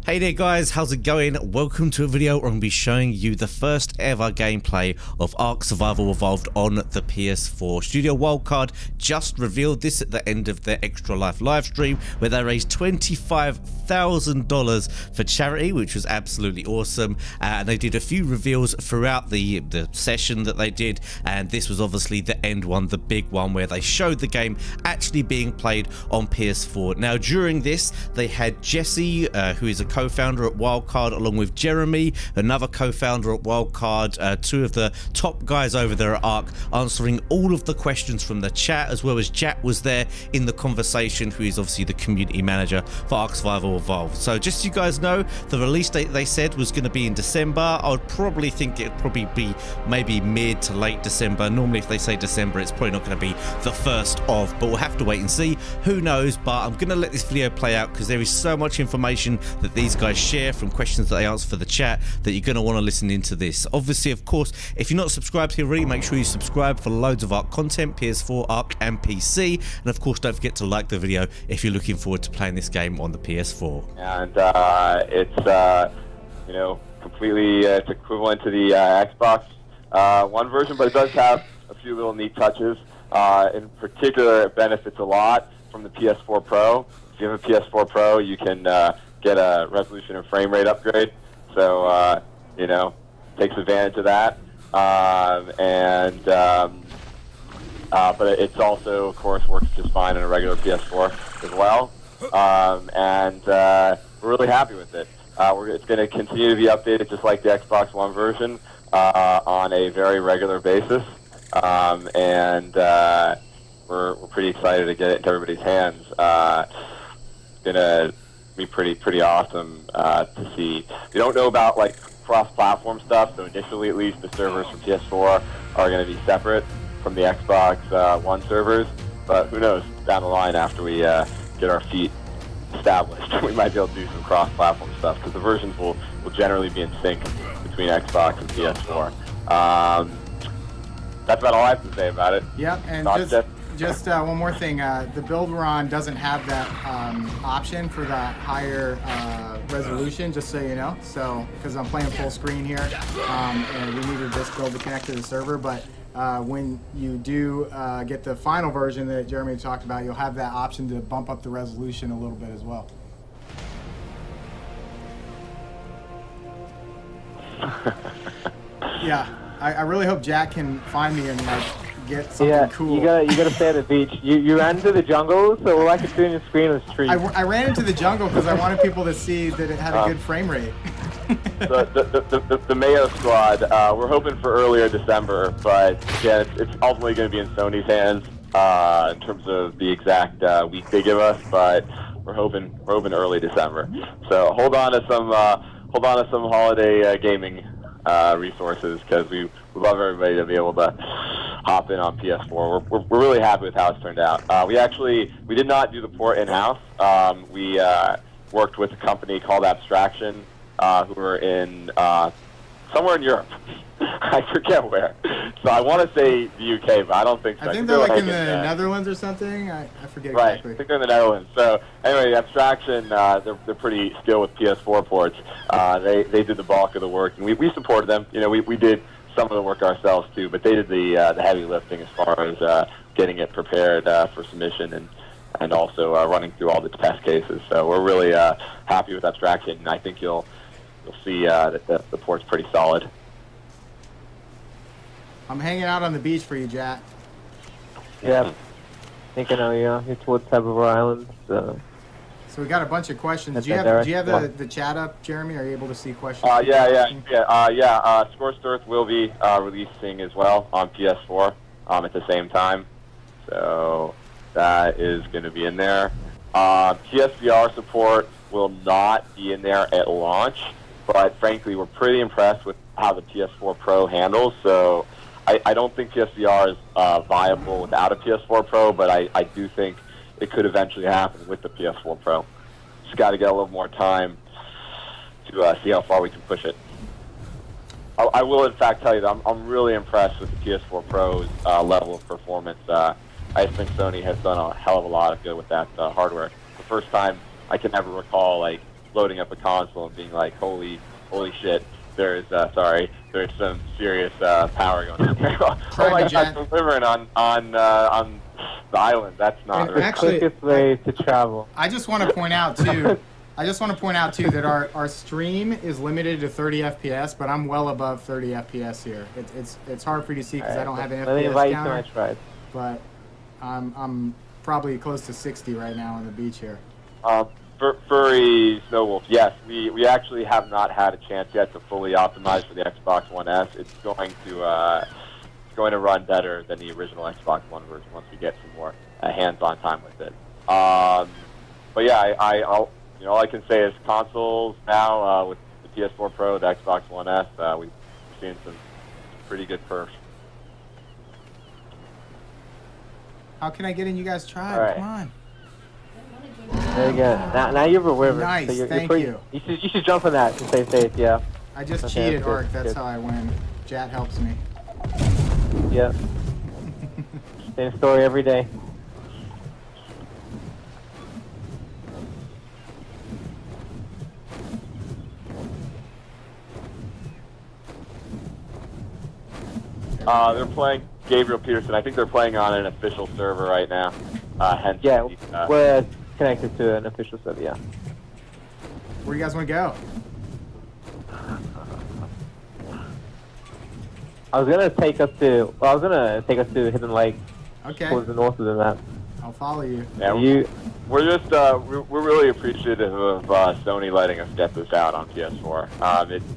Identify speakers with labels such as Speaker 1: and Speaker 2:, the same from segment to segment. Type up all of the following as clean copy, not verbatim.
Speaker 1: Hey there guys, how's it going? Welcome to a video where I'm going to be showing you the first ever gameplay of Ark Survival Evolved on the PS4. Studio Wildcard just revealed this at the end of their Extra Life live stream where they raised $25,000 for charity, which was absolutely awesome. And they did a few reveals throughout the session that they did, and this was obviously the end one, the big one, where they showed the game actually being played on PS4. Now during this, they had Jesse, who is a co-founder at Wildcard, along with Jeremy, another co-founder at Wildcard, two of the top guys over there at Ark, answering all of the questions from the chat, as well as Jack was there in the conversation, who is obviously the community manager for Ark Survival Evolved. So just so you guys know, the release date they said was going to be in December. I would probably think it'd probably be maybe mid to late December. Normally if they say December, it's probably not going to be the first of, but we'll have to wait and see. Who knows? But I'm going to let this video play out because there is so much information that these guys share from questions that they answer for the chat that you're going to want to listen into this. Obviously, of course, if you're not subscribed here already, make sure you subscribe for loads of Ark content, PS4, Ark and PC, and of course don't forget to like the video if you're looking forward to playing this game on the PS4.
Speaker 2: And it's you know, completely it's equivalent to the Xbox One version, but it does have a few little neat touches. In particular, it benefits a lot from the Ps4 Pro. If you have a Ps4 Pro, you can get a resolution and frame rate upgrade, so you know, takes advantage of that. But it's also, of course, works just fine on a regular PS4 as well. We're really happy with it. It's going to continue to be updated just like the Xbox One version on a very regular basis, we're pretty excited to get it into everybody's hands. It's going to be pretty awesome to see. We don't know about like cross-platform stuff, so initially at least the servers for PS4 are going to be separate from the Xbox One servers, but who knows, down the line after we get our feet established, we might be able to do some cross-platform stuff, because the versions will generally be in sync between Xbox and PS4. That's about all I have to say about it.
Speaker 3: Yep, and just one more thing, the build we're on doesn't have that option for the higher resolution, just so you know. So, because I'm playing full screen here, and we needed this build to connect to the server, but when you do get the final version that Jeremy talked about, you'll have that option to bump up the resolution a little bit as well. Yeah, I really hope Jack can find me and like get something cool.
Speaker 4: You gotta stay at the beach. You ran into the jungle, so all I could see on your screen was trees.
Speaker 3: I ran into the jungle because I wanted people to see that it had a good frame rate.
Speaker 2: The Mayo squad, we're hoping for earlier December, but yeah, it's ultimately going to be in Sony's hands in terms of the exact week they give us, but we're hoping early December. So hold on to some holiday gaming resources, because we love everybody to be able to hop in on PS4. We're really happy with how it's turned out. We did not do the port in-house. We worked with a company called Abstraction, who are in somewhere in Europe. I forget where. So I want to say the UK, but I don't think so.
Speaker 3: I think they're like in the Netherlands or something. I forget exactly.
Speaker 2: Right, I think they're in the Netherlands. So anyway, Abstraction, they're pretty skilled with PS4 ports. They did the bulk of the work, and we supported them. You know, we did some of the work ourselves too, but they did the heavy lifting as far as getting it prepared for submission and also running through all the test cases. So we're really happy with Abstraction, and I think you'll see that the port's pretty solid.
Speaker 3: I'm hanging out on the beach for you, Jack.
Speaker 4: Yeah, I think I know you. You're towards Tabor Island. So
Speaker 3: we got a bunch of questions. Do you have the chat up, Jeremy? Are you able to see questions?
Speaker 2: Yeah. Scorched Earth will be releasing as well on PS4 at the same time. So that is going to be in there. PSVR support will not be in there at launch, but frankly, we're pretty impressed with how the Ps4 Pro handles. So I don't think PSVR is viable without a Ps4 Pro, but I do think it could eventually happen with the Ps4 Pro. Just got to get a little more time to see how far we can push it. I will, in fact, tell you that I'm really impressed with the Ps4 Pro's level of performance. I think Sony has done a hell of a lot of good with that hardware. The first time I can ever recall, like, loading up a console and being like, holy shit, there's some serious power going on here. Oh my God, delivering on the island. That's not the
Speaker 4: quickest way to travel.
Speaker 3: I just want to point out too. That our stream is limited to 30 FPS, but I'm well above 30 FPS here. It's hard for you to see because I don't have an FPS counter. But I'm probably close to 60 right now on the beach here.
Speaker 2: Furry Snowwolf, yes, we actually have not had a chance yet to fully optimize for the Xbox One S. It's going to run better than the original Xbox One version once we get some more hands-on time with it. But yeah, all I can say is consoles now with the PS4 Pro, the Xbox One S, we've seen some pretty good perfs.
Speaker 3: How can I get in you guys' tribe?
Speaker 4: Right.
Speaker 3: Come on.
Speaker 4: There you go. Now you're a river.
Speaker 3: Nice,
Speaker 4: so
Speaker 3: thank you.
Speaker 4: You should jump on that to stay safe, yeah.
Speaker 3: I just cheated, Ark. That's how I win. Jat helps me.
Speaker 4: Yep. Same story every day.
Speaker 2: They're playing Gabriel Peterson. I think they're playing on an official server right now. Hence,
Speaker 4: yeah, we're connected to an official server. Yeah.
Speaker 3: Where do you guys want to go?
Speaker 4: I was gonna take us to Hidden Lake.
Speaker 3: Okay.
Speaker 4: Towards the north of the map.
Speaker 3: I'll follow you.
Speaker 2: Yeah, we're just we're really appreciative of Sony letting us get this out on PS4.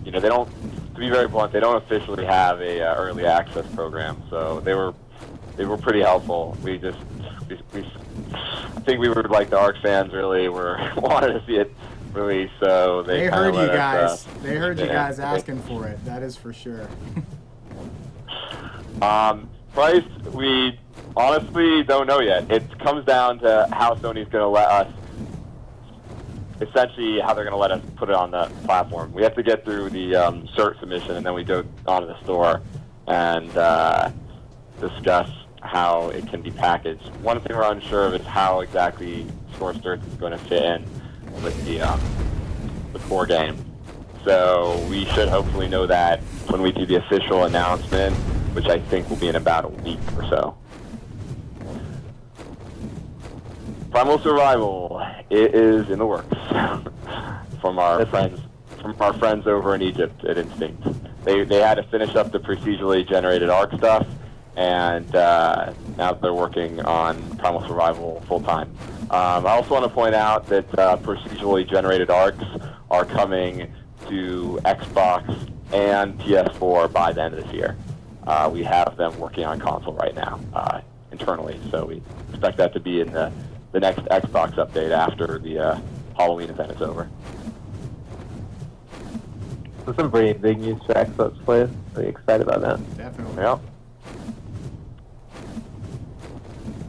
Speaker 2: They don't. To be very blunt, they don't officially have a early access program, so they were pretty helpful. I think we were like the Ark fans really wanted to see it released, so they
Speaker 3: heard you guys. They heard you guys asking for it. That is for sure.
Speaker 2: Price, we honestly don't know yet. It comes down to how Sony's going to let us. Essentially, how they're going to let us put it on the platform. We have to get through the cert submission, and then we go onto the store and discuss how it can be packaged. One thing we're unsure of is how exactly Source Earth is going to fit in with the core game. So we should hopefully know that when we do the official announcement, which I think will be in about a week or so. Primal Survival, it is in the works from our friends over in Egypt at Instinct. They had to finish up the procedurally generated Ark stuff, and now they're working on Primal Survival full time. I also want to point out that procedurally generated Arks are coming to Xbox and PS4 by the end of this year. We have them working on console right now internally, so we expect that to be in the next Xbox update after the Halloween event is over.
Speaker 4: That's some pretty big news for Xbox players. Really excited about that.
Speaker 3: Definitely.
Speaker 2: Yeah.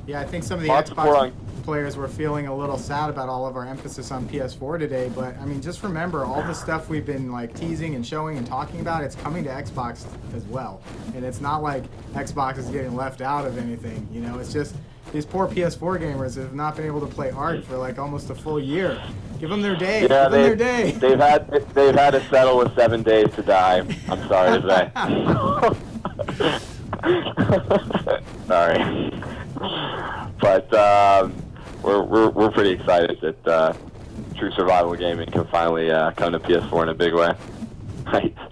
Speaker 3: Yeah, I think some of the Xbox players were feeling a little sad about all of our emphasis on PS4 today, but I mean, just remember all the stuff we've been like teasing and showing and talking about, it's coming to Xbox as well. And it's not like Xbox is getting left out of anything, you know, it's just these poor PS4 gamers have not been able to play Ark for like almost a full year. Give them their day.
Speaker 2: Yeah,
Speaker 3: Give them their day.
Speaker 2: They've had to settle with 7 days to die. I'm sorry to say. Sorry, but we're pretty excited that true survival gaming can finally come to PS4 in a big way.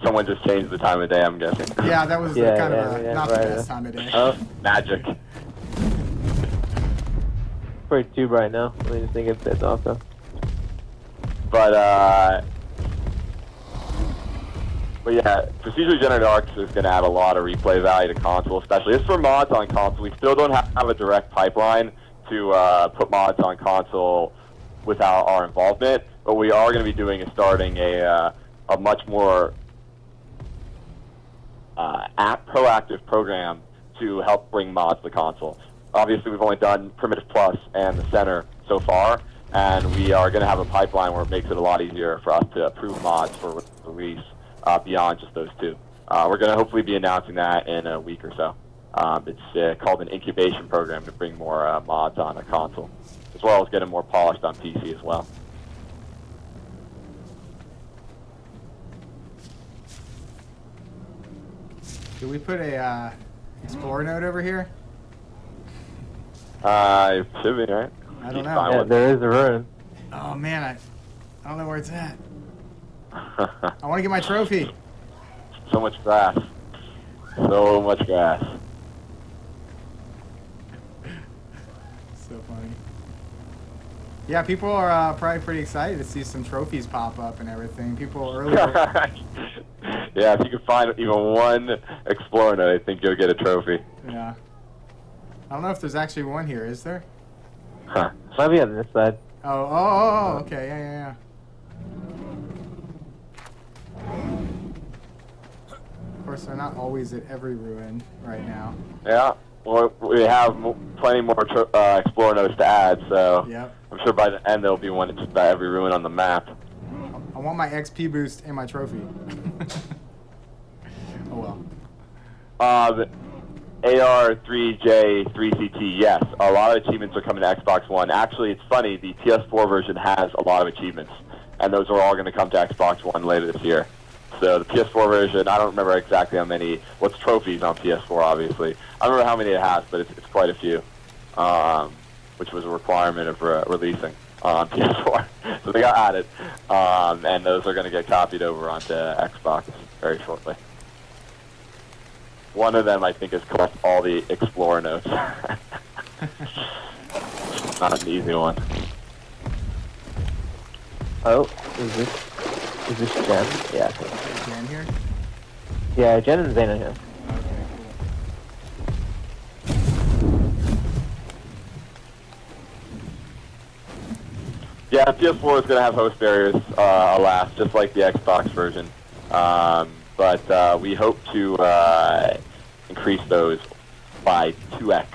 Speaker 2: Someone just changed the time of day, I'm guessing.
Speaker 3: Yeah, that was not the best time of day.
Speaker 2: Oh, magic.
Speaker 4: Pretty tube right now. I mean, just think it fits also.
Speaker 2: But yeah, procedurally generated Arks is going to add a lot of replay value to console, especially. It's for mods on console. We still don't have a direct pipeline to put mods on console without our involvement, but we are going to be starting a much more proactive program to help bring mods to console. Obviously, we've only done Primitive Plus and the Center so far, and we are going to have a pipeline where it makes it a lot easier for us to approve mods for release beyond just those two. We're going to hopefully be announcing that in a week or so. It's called an incubation program to bring more mods on a console, as well as get them more polished on PC as well.
Speaker 3: Do we put a Explorer node over here?
Speaker 2: It should be, right?
Speaker 3: I don't
Speaker 2: You
Speaker 3: know.
Speaker 2: find
Speaker 4: Yeah,
Speaker 2: one.
Speaker 4: there is a ruin.
Speaker 3: Oh man, I don't know where it's at. I want to get my trophy.
Speaker 2: So much grass. So much grass.
Speaker 3: So funny. Yeah, people are probably pretty excited to see some trophies pop up and everything. People earlier.
Speaker 2: Yeah, if you can find even one Explorer node, I think you'll get a trophy.
Speaker 3: Yeah. I don't know if there's actually one here, is there?
Speaker 2: Huh.
Speaker 4: Might be on this side.
Speaker 3: Oh, okay, yeah. Of course, they're not always at every ruin right now.
Speaker 2: Yeah, well, we have plenty more Explorer nodes to add, so
Speaker 3: Yep.
Speaker 2: I'm sure by the end there'll be one at just about every ruin on the map.
Speaker 3: I want my XP boost and my trophy. Oh well.
Speaker 2: The AR3J3CT, yes, a lot of achievements are coming to Xbox One. Actually, it's funny, the PS4 version has a lot of achievements, and those are all going to come to Xbox One later this year. So the PS4 version, I don't remember exactly how many, what's trophies on PS4, obviously. I don't remember how many it has, but it's quite a few, which was a requirement of releasing on PS4. So they got added, and those are going to get copied over onto Xbox very shortly. One of them, I think, is collect all the Explorer nodes. Not an easy one.
Speaker 4: Oh, is this Jen? Yeah. I think.
Speaker 3: Is Jen here?
Speaker 4: Yeah, Jen and Zane are here.
Speaker 3: Okay,
Speaker 2: Yeah, PS4 is going to have host barriers, alas, just like the Xbox version. But we hope to increase those by 2x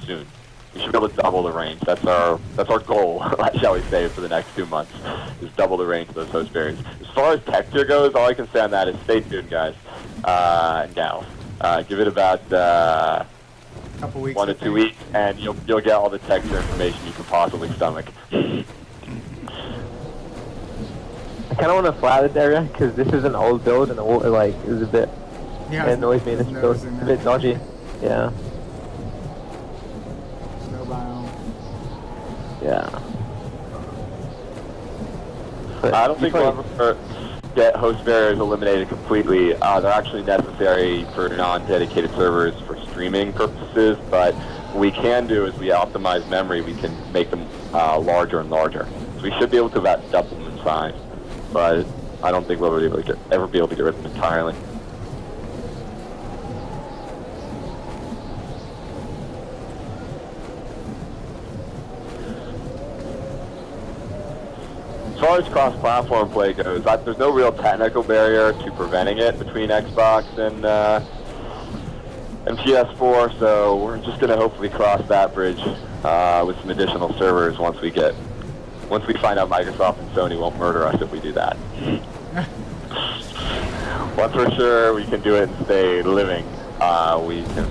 Speaker 2: soon. We should be able to double the range. That's our goal, shall we say, for the next 2 months, is double the range of those host barriers. As far as texture goes, all I can say on that is stay tuned, guys and gals. Give it about
Speaker 3: couple weeks.
Speaker 2: 1 to 2 weeks, and you'll get all the texture information you can possibly stomach.
Speaker 4: I kind of want to flat this area because this is an old build and the water is a bit.
Speaker 3: Yeah,
Speaker 4: It annoys me. This build. It's a bit dodgy. Yeah.
Speaker 3: Snow biome.
Speaker 4: Yeah. But
Speaker 2: I don't
Speaker 4: you
Speaker 2: think we'll ever get host barriers eliminated completely. They're actually necessary for non-dedicated servers for streaming purposes, but what we can do is we optimize memory. We can make them larger and larger. So we should be able to about double them in size, but I don't think we'll ever be able to get rid of them entirely. As far as cross-platform play goes, there's no real technical barrier to preventing it between Xbox and PS4, so we're just going to hopefully cross that bridge with some additional servers once we find out Microsoft and Sony won't murder us if we do that. Once we're sure we can do it and stay living, we can,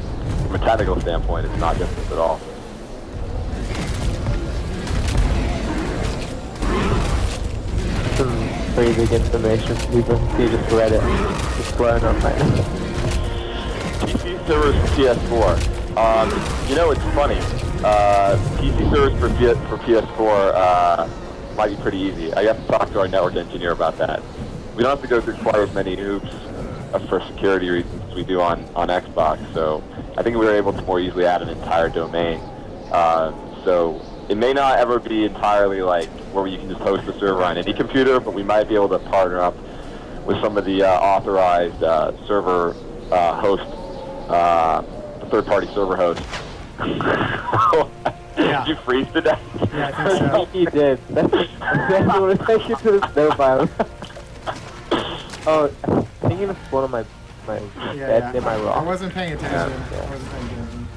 Speaker 2: from a technical standpoint, it's not difficult at all.
Speaker 4: some pretty big information for people who just read it. It's blowing up right now.
Speaker 2: PC servers for PS4. You know, it's funny. PC servers for PS4 might be pretty easy. I have to talk to our network engineer about that. We don't have to go through quite as many hoops for security reasons as we do on Xbox, so I think we were able to more easily add an entire domain. So it may not ever be entirely like where you can just host the server on any computer, but we might be able to partner up with some of the authorized server hosts, third-party server hosts.
Speaker 3: Yeah.
Speaker 2: Did you freeze to death?
Speaker 3: Yeah, I think so.
Speaker 4: He did. That's what I take you to the snow biome. Oh, I think he was one of my bed near my rock.
Speaker 3: I wasn't paying attention.
Speaker 4: Yeah.
Speaker 3: I wasn't paying attention.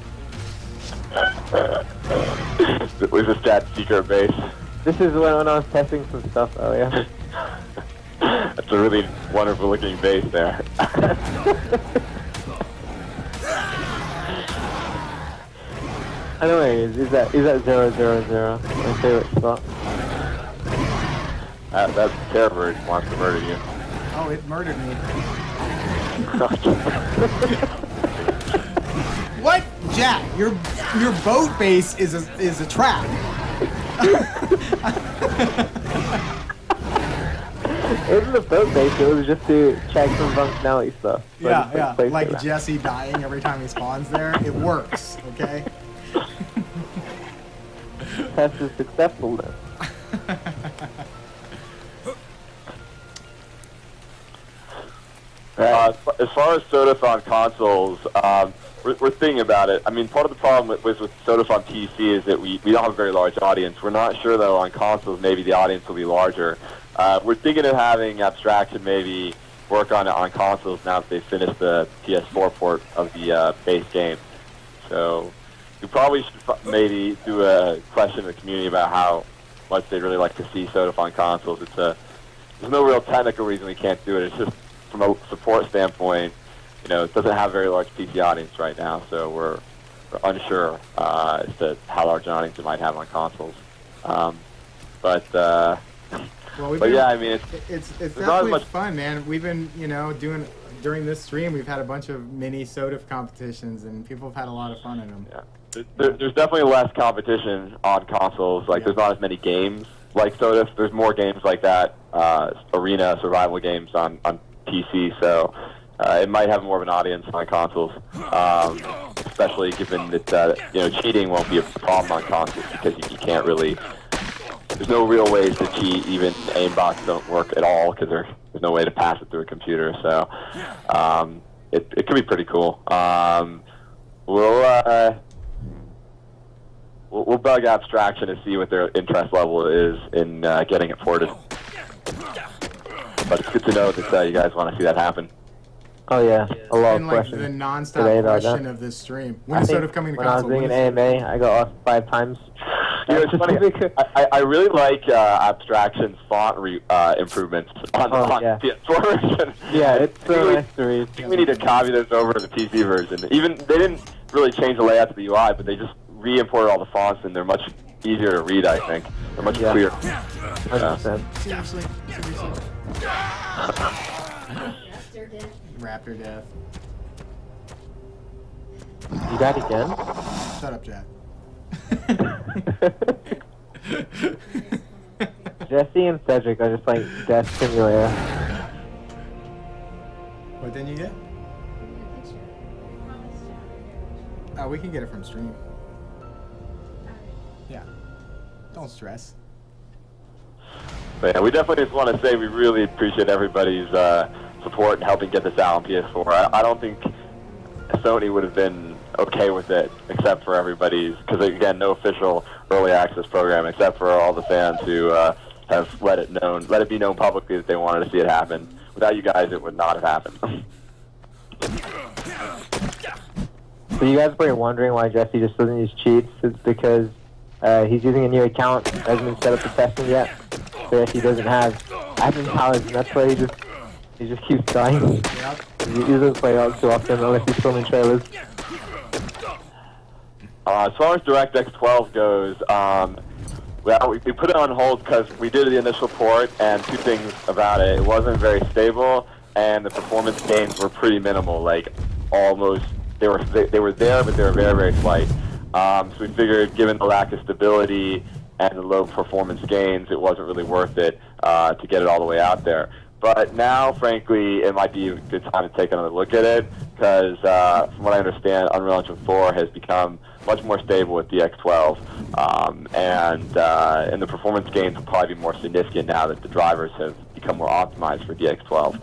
Speaker 2: It was a stat secret base.
Speaker 4: This is when I was testing some stuff earlier.
Speaker 2: That's a really wonderful looking base there.
Speaker 4: I know where he is. Is that 000? My favorite spot.
Speaker 2: That terror bird wants to murder you.
Speaker 3: Oh, it murdered me. What, Jack? Your boat base is a trap.
Speaker 4: It wasn't a boat base. It was just to check some functionality stuff.
Speaker 3: Yeah. Like Jesse dying every time he spawns there. It works. Okay.
Speaker 4: Test is successful then.
Speaker 2: As far as Sodaf on consoles, we're thinking about it. I mean, part of the problem with Sodaf on PC is that we don't have a very large audience. We're not sure, though, on consoles maybe the audience will be larger. We're thinking of having Abstraction maybe work on it on consoles now that they finished the PS4 port of the base game. So we probably should maybe do a question in the community about how much they'd really like to see Sodaf on consoles. There's no real technical reason we can't do it. It's just from a support standpoint, you know, it doesn't have a very large PC audience right now, so we're unsure as to how large an audience it might have on consoles. But yeah, I mean,
Speaker 3: it's definitely fun, man. We've been, you know, during this stream, we've had a bunch of mini Sodaf competitions, and people have had a lot of fun in them.
Speaker 2: Yeah, there's definitely less competition on consoles. Like, there's not as many games like Sodaf. There's more games like that, arena survival games on PC. So it might have more of an audience on consoles, especially given that you know, cheating won't be a problem on consoles because you can't really. There's no real ways to cheat. Even aimbots don't work at all because there's no way to pass it through a computer. So it could be pretty cool. We'll bug Abstraction to see what their interest level is in getting it ported. But it's good to know that you guys want to see that happen.
Speaker 4: Oh yeah, a lot of
Speaker 3: like
Speaker 4: questions.
Speaker 3: The non-stop question of this stream. When is Sodaf coming to console?
Speaker 4: When I was doing an AMA, I got asked 5 times.
Speaker 2: You know, it's funny. I really like Abstraction's font improvements on the PS4 version.
Speaker 4: Yeah, it's so nice to read.
Speaker 2: I think we need to copy those over to the PC version. Even they didn't really change the layout of the UI, but they just re-imported all the fonts, and they're much easier to read. I think they're much clearer.
Speaker 4: 100%.
Speaker 3: Seriously. Raptor death.
Speaker 4: You died again?
Speaker 3: Shut up, Jack.
Speaker 4: Jesse and Cedric are just like Death Simulator.
Speaker 3: What didn't you get? Oh, we can get it from stream. Yeah. Don't stress.
Speaker 2: But yeah, we definitely just want to say we really appreciate everybody's support and helping get this out on PS4. I don't think Sony would have been okay with it except for everybody's, because again, no official early access program except for all the fans who have let it be known publicly that they wanted to see it happen. Without you guys, it would not have happened.
Speaker 4: So you guys are probably wondering why Jesse just doesn't use cheats. It's because he's using a new account, hasn't been set up for testing yet, so he doesn't have admin powers, and that's why he just keeps dying.
Speaker 3: Yep.
Speaker 4: He doesn't play Ark too often unless he's filming trailers.
Speaker 2: As far as DirectX 12 goes, well, we put it on hold because we did the initial port, and 2 things about it. It wasn't very stable, and the performance gains were pretty minimal. Like, almost, they were there, but they were very, very slight. So we figured, given the lack of stability and the low performance gains, it wasn't really worth it to get it all the way out there. But now, frankly, it might be a good time to take another look at it, because from what I understand, Unreal Engine 4 has become much more stable with the X12, and the performance gains will probably be more significant now that the drivers have become more optimized for the X12.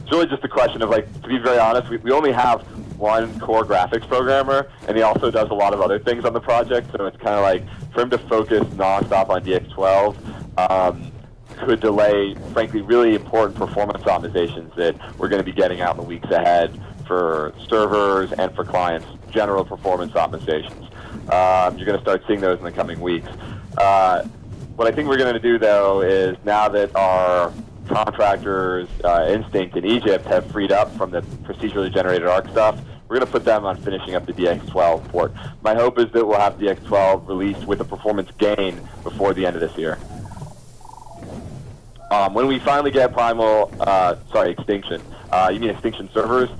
Speaker 2: It's really just a question of, like, to be very honest, we only have one core graphics programmer, and he also does a lot of other things on the project, so it's kind of like, for him to focus nonstop on DX12, could delay, frankly, really important performance optimizations that we're going to be getting out in the weeks ahead for servers and for clients, general performance optimizations. You're going to start seeing those in the coming weeks. What I think we're going to do, though, is now that our contractors, Instinct in Egypt, have freed up from the procedurally generated Ark stuff, we're going to put them on finishing up the DX12 port. My hope is that we'll have DX12 released with a performance gain before the end of this year. When we finally get Extinction, You mean Extinction servers?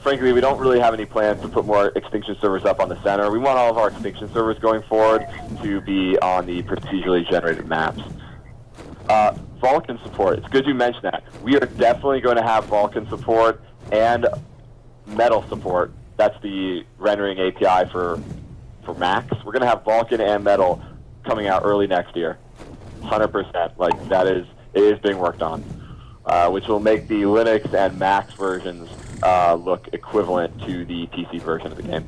Speaker 2: Frankly, we don't really have any plans to put more Extinction servers up on the center. We want all of our Extinction servers going forward to be on the procedurally generated maps. Vulkan support. It's good you mentioned that. We are definitely going to have Vulkan support and Metal support. That's the rendering API for Macs. We're going to have Vulkan and Metal coming out early next year. 100%. Like, it is being worked on. Which will make the Linux and Mac versions look equivalent to the PC version of the game.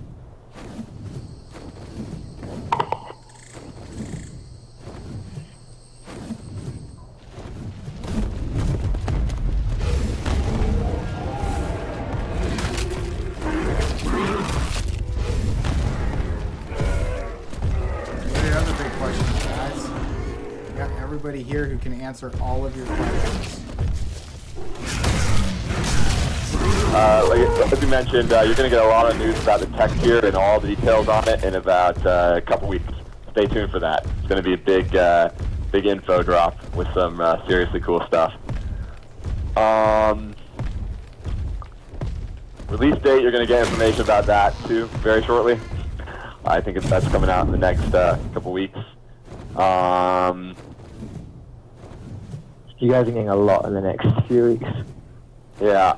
Speaker 3: Everybody here who can answer all of your questions.
Speaker 2: As you mentioned, you're going to get a lot of news about the tech tier and all the details on it in about a couple weeks. Stay tuned for that. It's going to be a big info drop with some seriously cool stuff. Release date, you're going to get information about that too very shortly. I think that's coming out in the next couple weeks.
Speaker 4: You guys are getting a lot in the next few weeks.
Speaker 2: Yeah.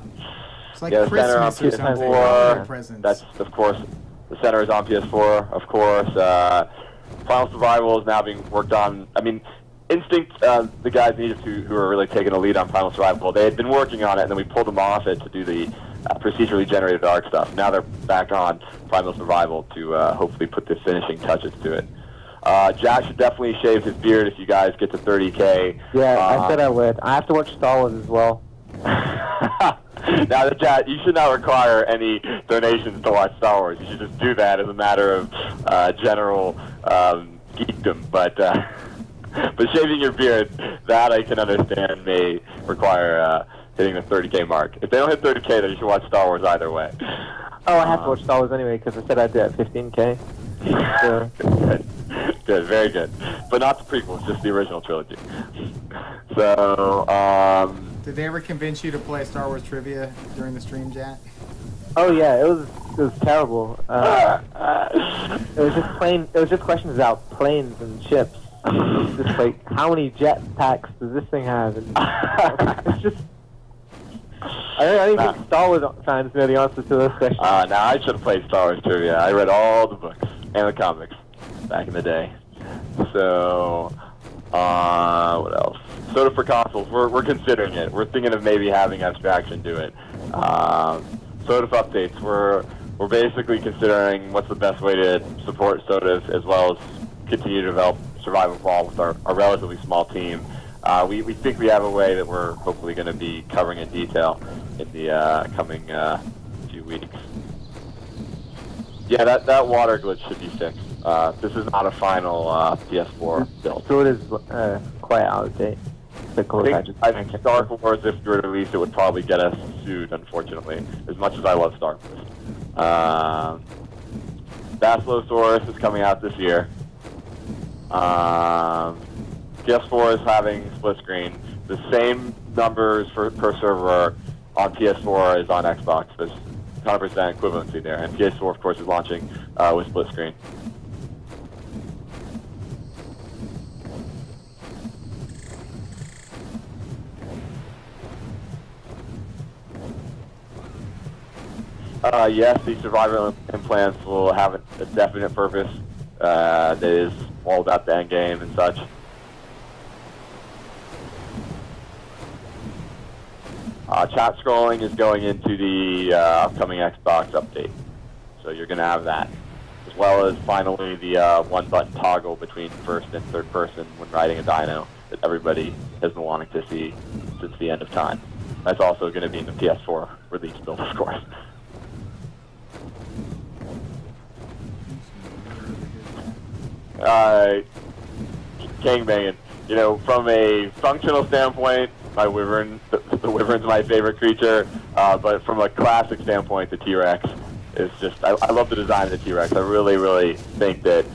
Speaker 3: It's like Christmas or something.
Speaker 2: PS4. That's, of course, the center is on PS4, of course. Final Survival is now being worked on. I mean, Instinct, the guys needed to, who are really taking the lead on Final Survival, they had been working on it, and then we pulled them off it to do the procedurally generated Ark stuff. Now they're back on Final Survival to hopefully put the finishing touches to it. Jack should definitely shave his beard if you guys get to 30K.
Speaker 4: Yeah, I said I would. I have to watch Star Wars as well.
Speaker 2: Now, Jack, you should not require any donations to watch Star Wars. You should just do that as a matter of general geekdom. But shaving your beard, that I can understand may require hitting the 30K mark. If they don't hit 30K, then you should watch Star Wars either way.
Speaker 4: Oh, I have to watch Star Wars anyway because I said I'd do it at 15K. So.
Speaker 2: Good, very good. But not the prequels, just the original trilogy. So,
Speaker 3: Did they ever convince you to play Star Wars trivia during the stream, Jack?
Speaker 4: Oh yeah, it was terrible. It was just questions about planes and ships. Just like, how many jet packs does this thing have? And it's just, I don't even think Star Wars fans know the answer to those questions.
Speaker 2: Now I should have played Star Wars trivia. I read all the books and the comics back in the day. So, what else? Soda for consoles. We're considering it. We're thinking of maybe having Abstraction do it. Soda for updates. We're basically considering what's the best way to support Sodas as well as continue to develop Survival Ball with our relatively small team. We think we have a way that we're hopefully going to be covering in detail in the coming few weeks. Yeah, that water glitch should be fixed. This is not a final PS4 build.
Speaker 4: So it is quite out of date.
Speaker 2: I think Star Wars, if you were to release it, would probably get us sued, unfortunately, as much as I love Star Wars. Basilosaurus is coming out this year. PS4 is having split screen. The same numbers per server on PS4 as on Xbox. There's 100% equivalency there. And PS4, of course, is launching with split screen. Yes, the survival implants will have a definite purpose that is all about the end game and such. Chat scrolling is going into the upcoming Xbox update, so you're going to have that, as well as finally the one-button toggle between first and third person when riding a dino that everybody has been wanting to see since the end of time. That's also going to be in the PS4 release build, of course. Gangbanging. You know, from a functional standpoint, my wyvern, the wyvern's my favorite creature, but from a classic standpoint, the T-Rex is just, I love the design of the T-Rex. I really, really think that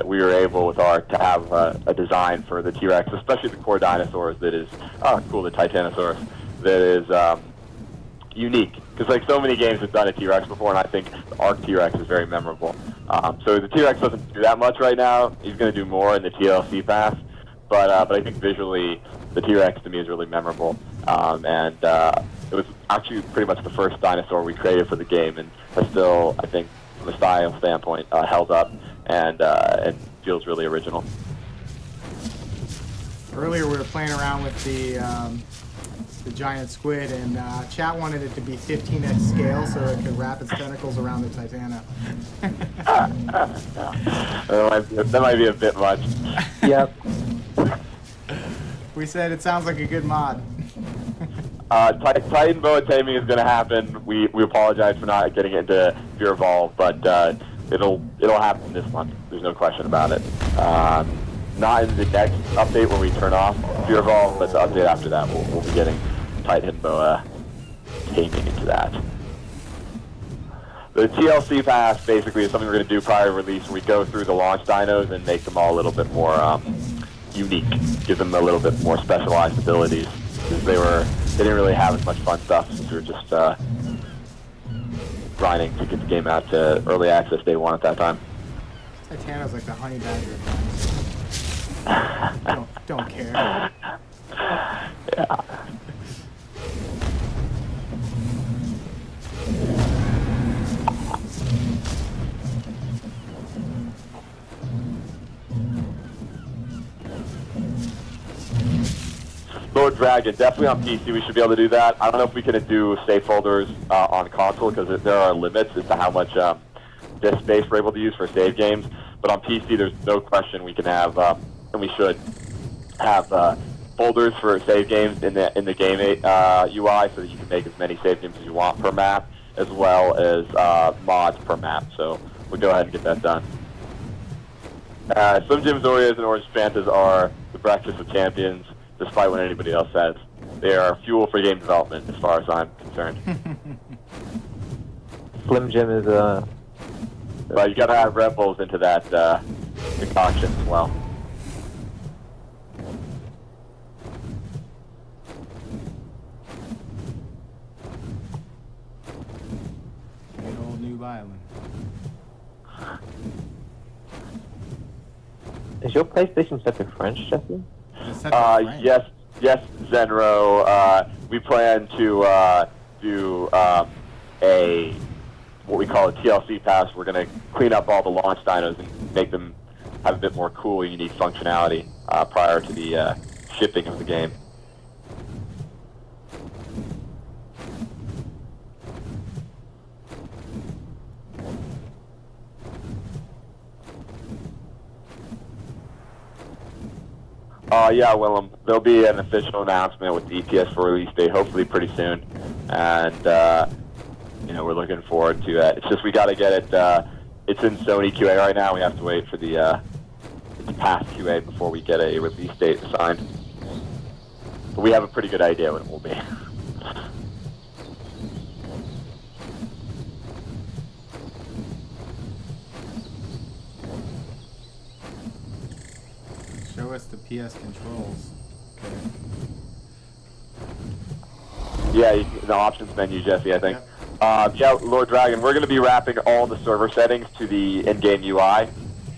Speaker 2: we were able with Ark to have a design for the T-Rex, especially the core dinosaurs that is, oh cool, the Titanosaurus, that is unique, because like so many games have done a T-Rex before, and I think the Ark T-Rex is very memorable. So the T-Rex doesn't do that much right now. He's going to do more in the TLC pass, but I think visually the T-Rex to me is really memorable, and it was actually pretty much the first dinosaur we created for the game, and has still, I think, from a style standpoint, held up and feels really original.
Speaker 3: Earlier we were playing around with the giant squid, and chat wanted it to be 15x scale so it could wrap its tentacles around the Titano.
Speaker 2: That might be a bit much.
Speaker 4: Yep.
Speaker 3: We said it sounds like a good mod.
Speaker 2: Titan boa taming is going to happen. We apologize for not getting into Fear Evolve, but it'll happen this month. There's no question about it. Not in the next update when we turn off Fear Evolve, but the update after that we'll be getting Titan boa taming into that. The TLC pass basically is something we're going to do prior to release, where we go through the launch dinos and make them all a little bit more unique, give them a little bit more specialized abilities, because they didn't really have as much fun stuff since we were just grinding to get the game out to early access day 1 at that time.
Speaker 3: Titano's like the honey badger of dinosaurs. Don't care.
Speaker 2: Yeah. Lord Dragon, definitely on PC we should be able to do that. I don't know if we can do save folders on console, because there are limits as to how much disk space we're able to use for save games. But on PC, there's no question we can have, and we should have folders for save games in the game UI, so that you can make as many save games as you want per map, as well as mods per map. So we'll go ahead and get that done. Slim Jims, Oreos, and Orange Fantas are the breakfast of champions, despite what anybody else says. They are fuel for game development, as far as I'm concerned.
Speaker 4: Slim Jim is
Speaker 2: But you gotta have Red Bulls into that concoction as well.
Speaker 3: Good old New Island.
Speaker 4: Is your PlayStation set to French, Jesse?
Speaker 2: Yes, Zenro. We plan to do a what we call a TLC pass. We're going to clean up all the launch dinos and make them have a bit more cool, unique functionality prior to the shipping of the game. Yeah, Willem, there'll be an official announcement with the Ps4 release date, hopefully pretty soon, and you know, we're looking forward to it. It's just we got to get it. It's in Sony QA right now. We have to wait for the to pass QA before we get a release date assigned. But we have a pretty good idea what it will be.
Speaker 3: Show us the PS controls. Okay.
Speaker 2: Yeah, the options menu, Jesse, I think.
Speaker 3: Yep.
Speaker 2: Yeah, Lord Dragon, we're going to be wrapping all the server settings to the in-game UI.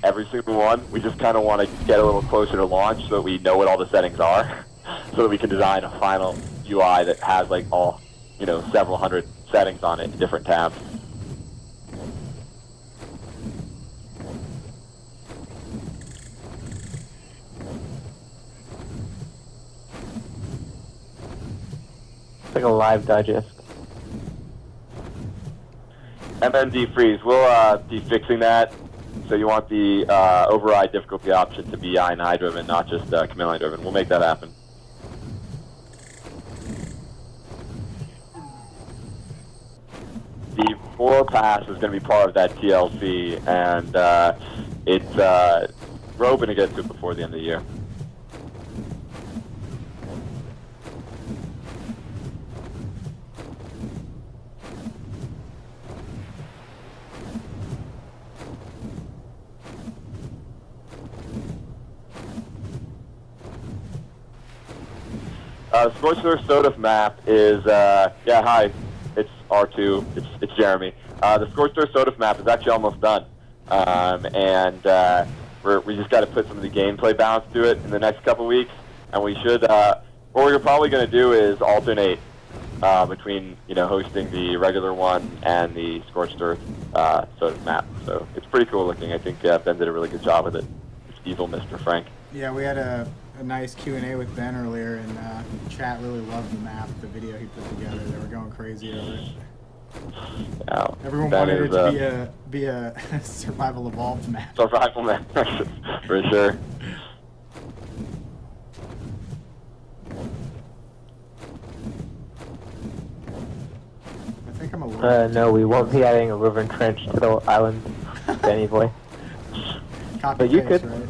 Speaker 2: Every single one. We just kind of want to get a little closer to launch so that we know what all the settings are, so that we can design a final UI that has like all, you know, several hundred settings on it in different tabs.
Speaker 4: It's like a live digest.
Speaker 2: MMD freeze. We'll be fixing that. So you want the override difficulty option to be I&I driven, not just command line driven. We'll make that happen. The 4 pass is going to be part of that TLC, and we're hoping to get to it before the end of the year. Scorched Earth Soda map is, yeah, hi. R2. It's Jeremy. The Scorched Earth Soda map is actually almost done, and we just got to put some of the gameplay balance to it in the next couple weeks, and we should. What we're probably going to do is alternate between hosting the regular one and the Scorched Earth Soda map. So it's pretty cool looking. I think Ben did a really good job with it. It's evil Mr. Frank.
Speaker 3: Yeah, we had a nice Q&A with Ben earlier, and chat really loved the map, the video he put together. They were going crazy over it.
Speaker 2: Yeah,
Speaker 3: everyone
Speaker 2: Ben
Speaker 3: wanted it to be a survival evolved map.
Speaker 2: Survival map, for sure.
Speaker 3: I think I'm a little...
Speaker 4: no, we won't be adding a river and trench to the island, Danny boy.
Speaker 3: Copy
Speaker 4: but you
Speaker 3: paste,
Speaker 4: could.
Speaker 3: Right?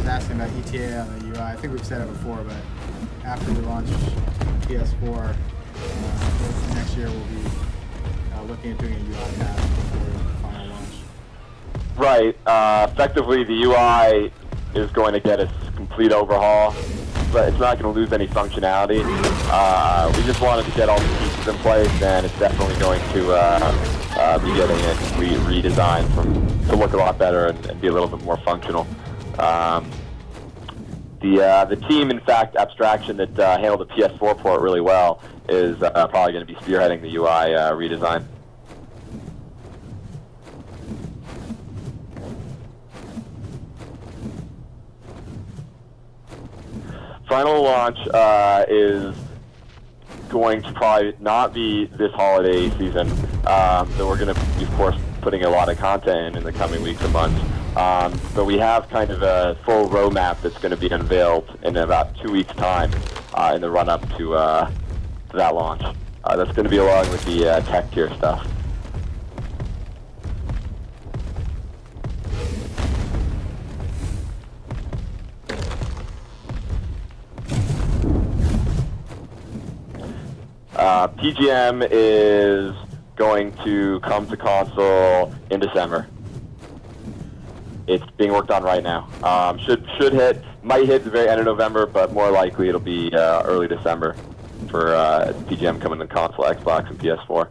Speaker 3: Asking about ETA on the UI. I think we've said it before, but after we launch PS4 next year, we'll be looking at doing a UI patch before the final launch.
Speaker 2: Right. Effectively, the UI is going to get a complete overhaul, but it's not going to lose any functionality. We just wanted to get all the pieces in place, and it's definitely going to be getting a complete redesign to look a lot better and be a little bit more functional. The team, in fact, Abstraction, that handled the PS4 port really well, is probably going to be spearheading the UI redesign. Final launch is going to probably not be this holiday season, so we're going to be, of course, putting a lot of content in the coming weeks and months. But we have kind of a full roadmap that's going to be unveiled in about 2 weeks' time in the run-up to that launch. That's going to be along with the tech tier stuff. PGM is going to come to console in December. It's being worked on right now. Should hit, might hit the very end of November, but more likely it'll be early December for PGM coming to console, Xbox, and PS4.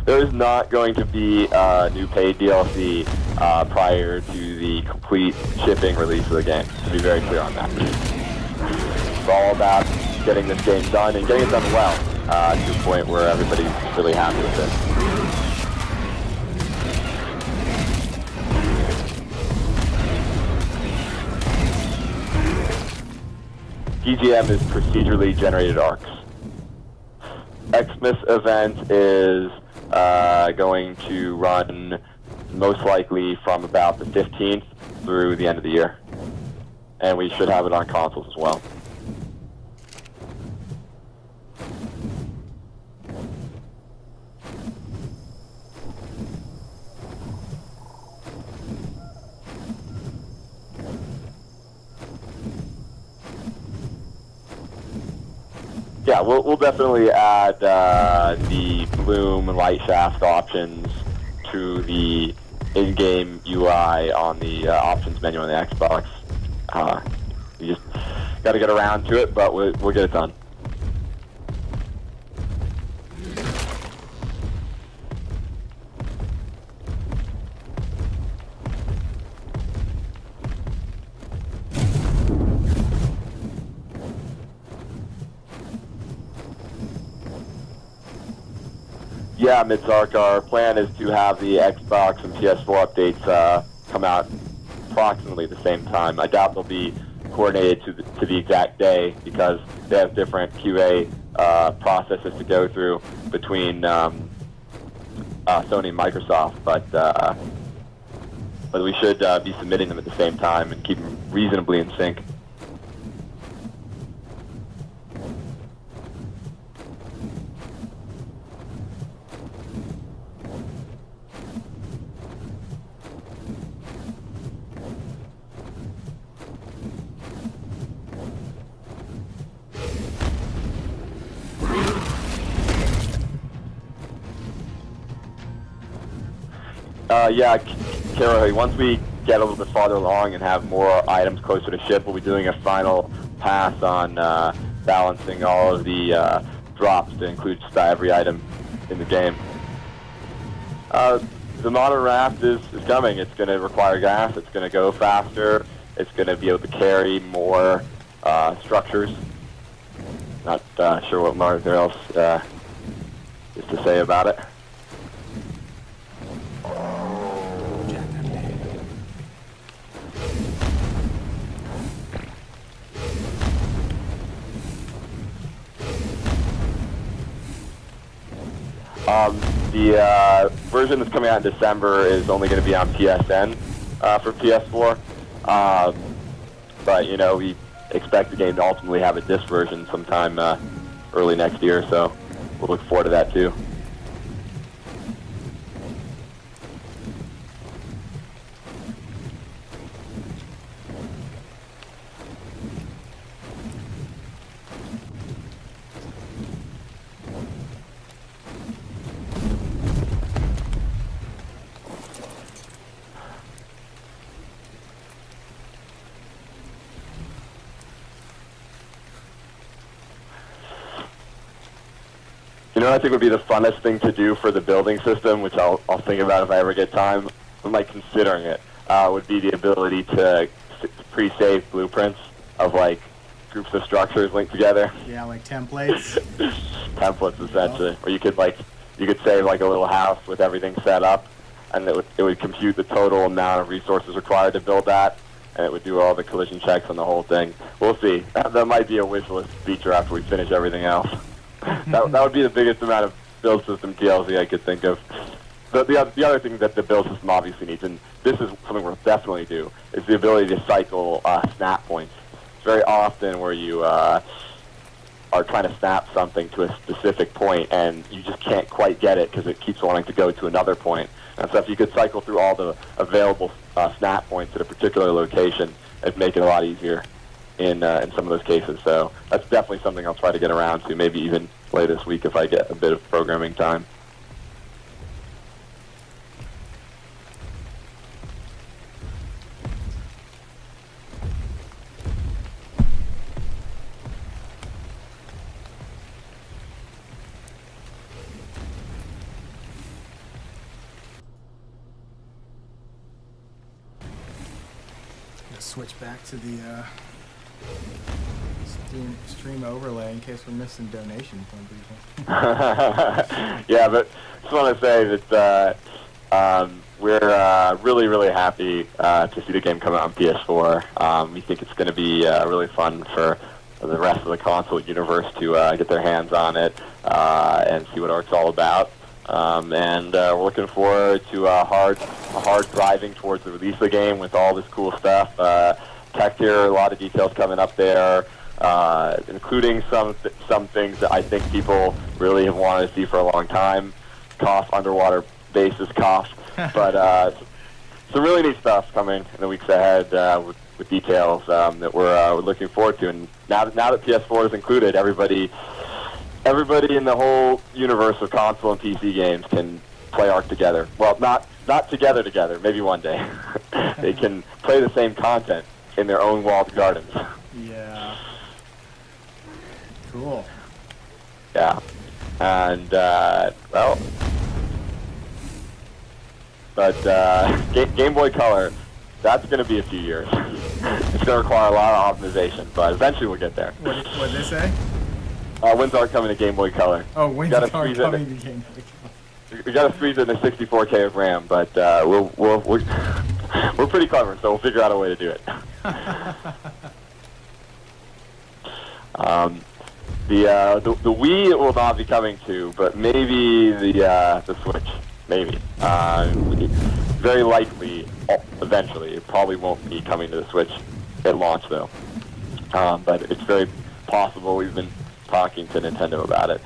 Speaker 2: There is not going to be new paid DLC prior to the complete shipping release of the game. To be very clear on that. It's all about getting this game done and getting it done well to a point where everybody's really happy with it. PGM is procedurally generated arcs. Xmas event is going to run most likely from about the 15th through the end of the year. And we should have it on consoles as well. Yeah, we'll definitely add the bloom and light shaft options to the in-game UI on the options menu on the Xbox. We just got to get around to it, but we'll get it done. Yeah, Midsark, our plan is to have the Xbox and PS4 updates come out approximately the same time. I doubt they'll be coordinated to the exact day because they have different QA processes to go through between Sony and Microsoft. But but we should be submitting them at the same time and keep them reasonably in sync. Yeah, Kara, once we get a little bit farther along and have more items closer to ship, we'll be doing a final pass on balancing all of the drops to include just every item in the game. The modern raft is coming. It's going to require gas. It's going to go faster. It's going to be able to carry more structures. Not sure what more there else is to say about it. The version that's coming out in December is only going to be on PSN for PS4. But, you know, we expect the game to ultimately have a disc version sometime early next year, so we'll look forward to that too. You know what I think would be the funnest thing to do for the building system, which I'll think about if I ever get time, I'm like considering it, would be the ability to pre-save blueprints of like groups of structures linked together.
Speaker 3: Yeah, like templates.
Speaker 2: Templates, essentially. Or you could save like a little house with everything set up, and it would compute the total amount of resources required to build that, and it would do all the collision checks on the whole thing. We'll see. That might be a wish list feature after we finish everything else. That would be the biggest amount of build system TLC I could think of. The other thing that the build system obviously needs, and this is something we'll definitely do, is the ability to cycle snap points. It's very often where you are trying to snap something to a specific point, and you just can't quite get it because it keeps wanting to go to another point. And so if you could cycle through all the available snap points at a particular location, it'd make it a lot easier in some of those cases. So that's definitely something I'll try to get around to, maybe even later this week if I get a bit of programming time.
Speaker 3: Switch back to the stream overlay in case we're missing donations from people.
Speaker 2: Yeah, but just want to say that we're really, really happy to see the game come out on PS4. We think it's going to be really fun for the rest of the console universe to get their hands on it and see what Ark's all about. And we're looking forward to a hard driving towards the release of the game with all this cool stuff. Tech here, a lot of details coming up there, including some things that I think people really have wanted to see for a long time. Cough, underwater bases, cough. But some really neat stuff coming in the weeks ahead with details that we're looking forward to. And now that PS4 is included, everybody in the whole universe of console and PC games can play Ark together. Well, not together, maybe one day. They can play the same content in their own walled gardens.
Speaker 3: Yeah. Cool.
Speaker 2: Yeah. And, well... But Game Boy Color, that's going to be a few years. It's going to require a lot of optimization, but eventually we'll get there.
Speaker 3: What did they say?
Speaker 2: When's Ark coming to Game Boy Color?
Speaker 3: Oh, when's Ark coming to Game Boy Color?
Speaker 2: We got to squeeze it in a 64K of RAM, but we're pretty clever, so we'll figure out a way to do it. The Wii will not be coming to, but maybe the Switch. maybe. Very likely, eventually, it probably won't be coming to the Switch at launch though. But it's very possible. We've been talking to Nintendo about it.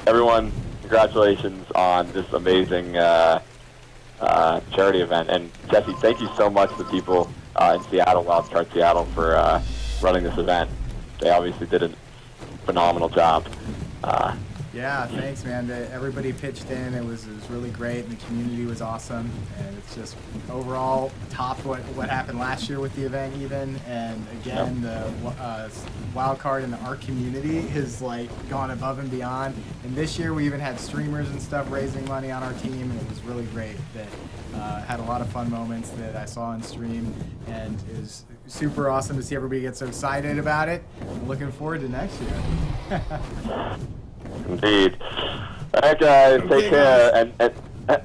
Speaker 2: Everyone, congratulations on this amazing charity event. And Jesse, thank you so much to people in Seattle, Wildcard Seattle, for running this event. They obviously did a phenomenal job.
Speaker 3: Yeah, thanks, man. Everybody pitched in. It was really great, and the community was awesome. And it's just overall topped what happened last year with the event even. And again, the wild card in the Ark community has like gone above and beyond. And this year we even had streamers and stuff raising money on our team, and it was really great. That had a lot of fun moments that I saw on stream, and it was super awesome to see everybody get so excited about it. I'm looking forward to next year.
Speaker 2: Indeed. All right, guys, take care.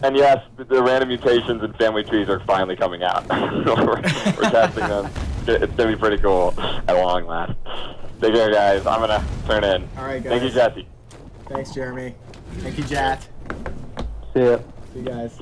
Speaker 2: And yes, the random mutations and family trees are finally coming out. we're testing them. It's going to be pretty cool at long last. Take care, guys. I'm going to turn in.
Speaker 3: All right, guys.
Speaker 2: Thank you, Jesse.
Speaker 3: Thanks, Jeremy. Thank you, Jat.
Speaker 4: See ya.
Speaker 3: See you guys.